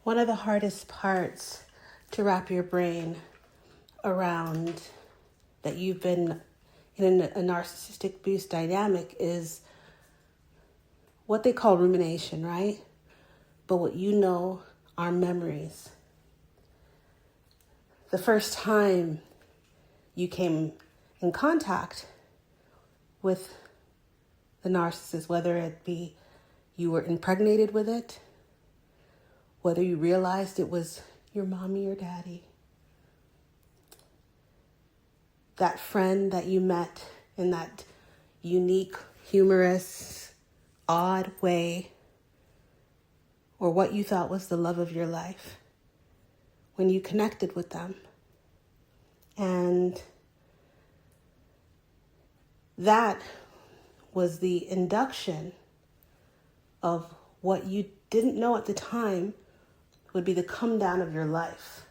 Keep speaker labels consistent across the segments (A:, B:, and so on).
A: One of the hardest parts to wrap your brain around that you've been in a narcissistic abuse dynamic is what they call rumination, right? But what you know are memories. The first time you came in contact with the narcissist, whether it be you were impregnated with it, whether you realized it was your mommy or daddy, that friend that you met in that unique, humorous, odd way, or what you thought was the love of your life, when you connected with them. And that was the induction of what you didn't know at the time would be the come down of your life.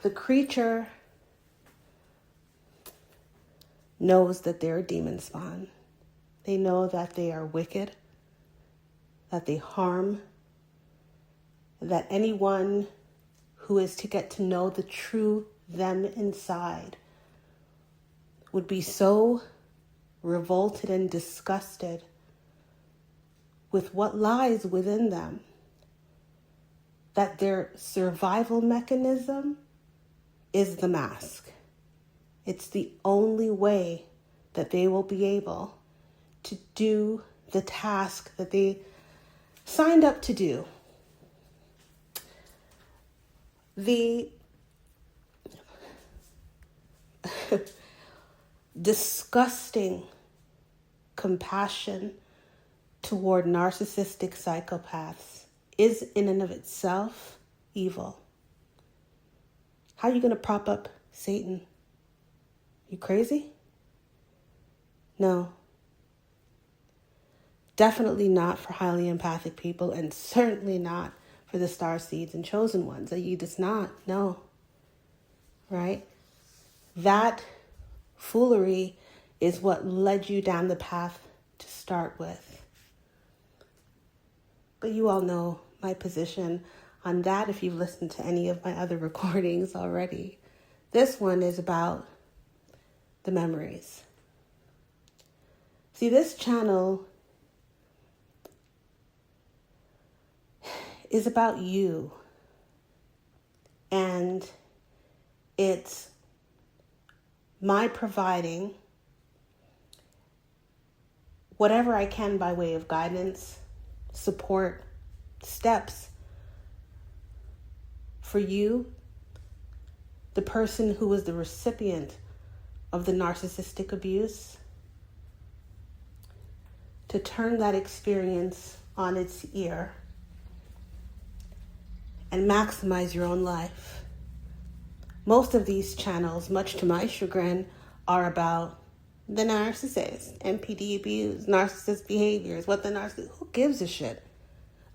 A: The creature knows that they're a demon spawn. They know that they are wicked, that they harm, that anyone who is to get to know the true them inside would be so revolted and disgusted with what lies within them that their survival mechanism is the mask. It's the only way that they will be able to do the task that they signed up to do. The disgusting compassion toward narcissistic psychopaths is in and of itself evil. How are you going to prop up Satan? You crazy? No. Definitely not for highly empathic people, and certainly not for the star seeds and chosen ones. You just not. No. Right? That foolery is what led you down the path to start with. But you all know my position on that if you've listened to any of my other recordings already. This one is about the memories. See, this channel is about you. And it's my providing whatever I can by way of guidance, support, steps for you, the person who was the recipient of the narcissistic abuse, to turn that experience on its ear and maximize your own life. Most of these channels, much to my chagrin, are about the narcissist, NPD abuse, narcissist behaviors, what the narcissist, who gives a shit?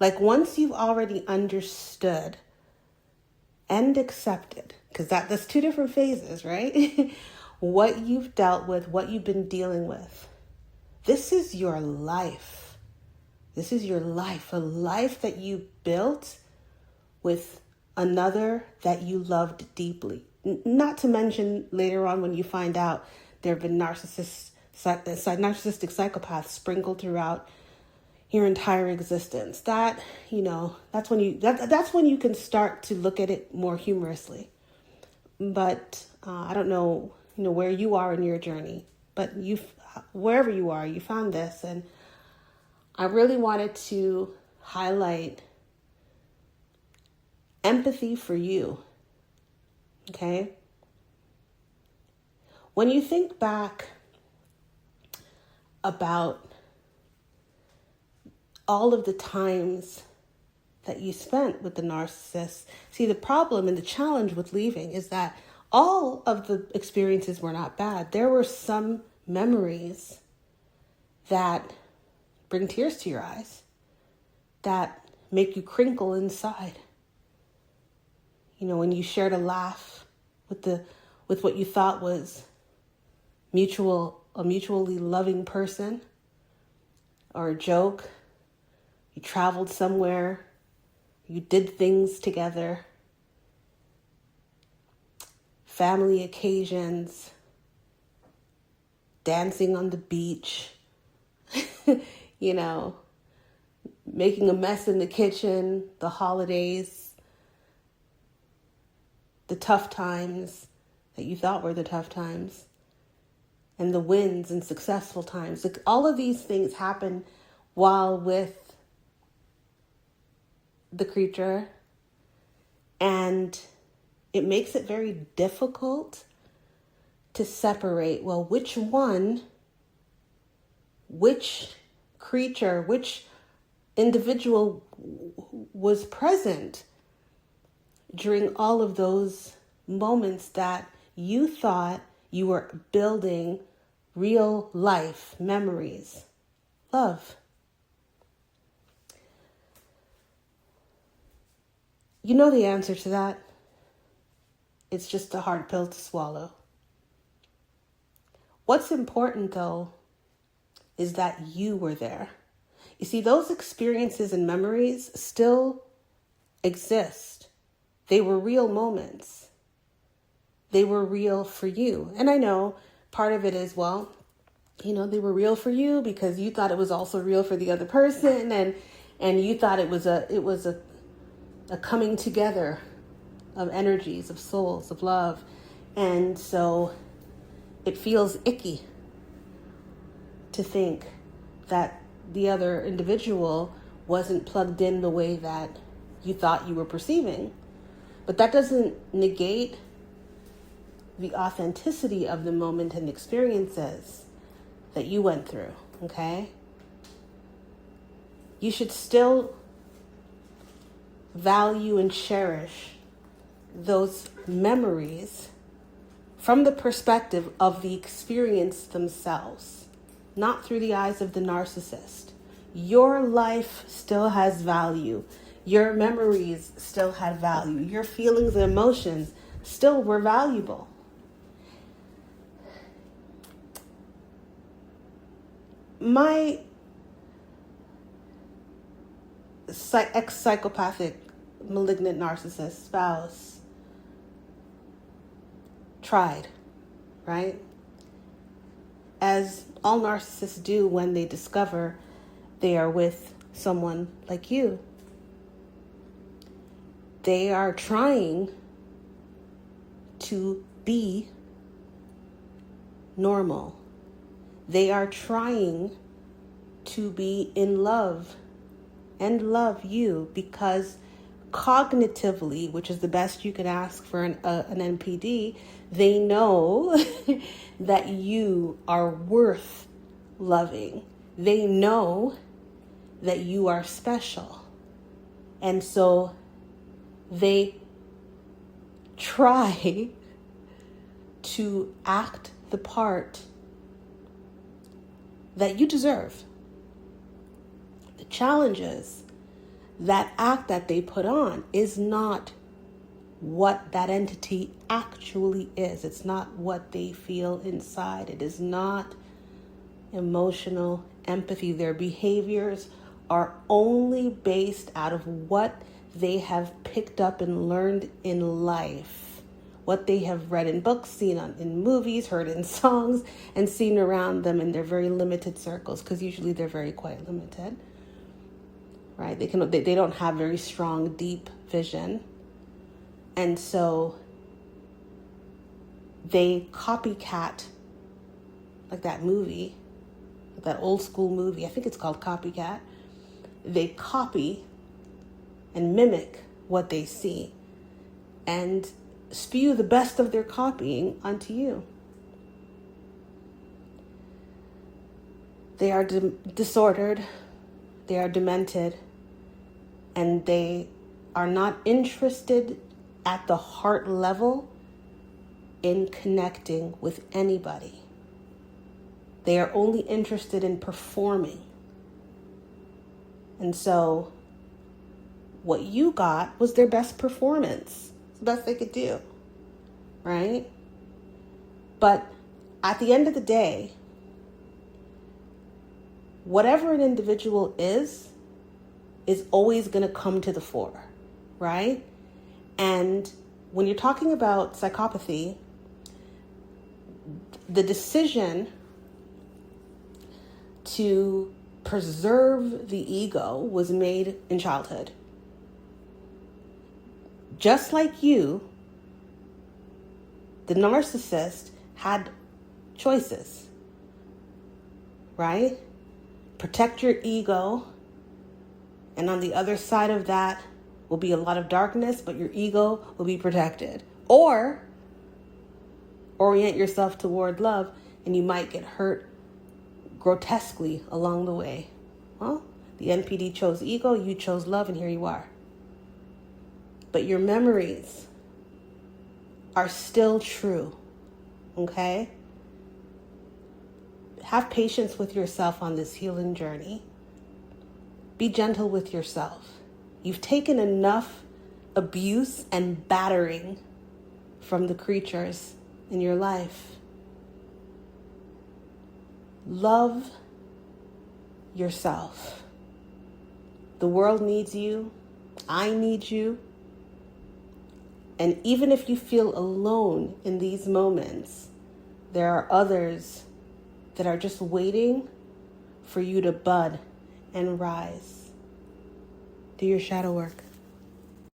A: Like, once you've already understood and accepted, because that's two different phases, right? What you've dealt with, what you've been dealing with. This is your life. This is your life, a life that you built with another that you loved deeply. Not to mention later on when you find out there have been narcissistic psychopaths sprinkled throughout your entire existence. That, that's when you can start to look at it more humorously. But I don't know, where you are in your journey, but wherever you are, you found this, and I really wanted to highlight empathy for you. Okay? When you think back about all of the times that you spent with the narcissist, see, the problem and the challenge with leaving is that all of the experiences were not bad. There were some memories that bring tears to your eyes, that make you crinkle inside. When you shared a laugh with what you thought was a mutually loving person, or a joke. You traveled somewhere, You did things together. Family occasions, dancing on the beach, you know, making a mess in the kitchen, the holidays, the tough times that you thought were the tough times, and the wins and successful times. Like, all of these things happen while with the creature, and it makes it very difficult to separate, well, which creature, which individual was present during all of those moments that you thought you were building real life memories. Love. You know the answer to that. It's just a hard pill to swallow. What's important, though, is that you were there. You see, those experiences and memories still exist. They were real moments. They were real for you. And I know part of it is, well, you know, they were real for you because you thought it was also real for the other person, and you thought it was a coming together of energies, of souls, of love. And so it feels icky to think that the other individual wasn't plugged in the way that you thought you were perceiving. But that doesn't negate the authenticity of the moment and experiences that you went through, okay? You should still value and cherish those memories from the perspective of the experience themselves, not through the eyes of the narcissist. Your life still has value. Your memories still had value. Your feelings and emotions still were valuable. My ex-psychopathic malignant narcissist spouse tried, right? As all narcissists do when they discover they are with someone like you. They are trying to be normal. They are trying to be in love and love you because cognitively, which is the best you could ask for an NPD, they know that you are worth loving. They know that you are special. And so they try to act the part that you deserve. The challenge is that act that they put on is not what that entity actually is. It's not what they feel inside. It is not emotional empathy. Their behaviors are only based out of what they have picked up and learned in life, what they have read in books, seen in movies, heard in songs, and seen around them in their very limited circles, because usually they're very quite limited, right? They don't have very strong, deep vision. And so they copycat, like that movie, that old school movie, I think it's called Copycat. They copy and mimic what they see and spew the best of their copying onto you. They are disordered, they are demented, and they are not interested at the heart level in connecting with anybody. They are only interested in performing. And so what you got was their best performance. It's the best they could do, right? But at the end of the day, whatever an individual is always going to come to the fore. right? And when you're talking about psychopathy, the decision to preserve the ego was made in childhood. Just like you, the narcissist had choices, right? Protect your ego, and on the other side of that will be a lot of darkness, but your ego will be protected. Or orient yourself toward love, and you might get hurt grotesquely along the way. Well, the NPD chose ego, you chose love, and here you are. But your memories are still true, okay? Have patience with yourself on this healing journey. Be gentle with yourself. You've taken enough abuse and battering from the creatures in your life. Love yourself. The world needs you. I need you. And even if you feel alone in these moments, there are others that are just waiting for you to bud and rise. Do your shadow work.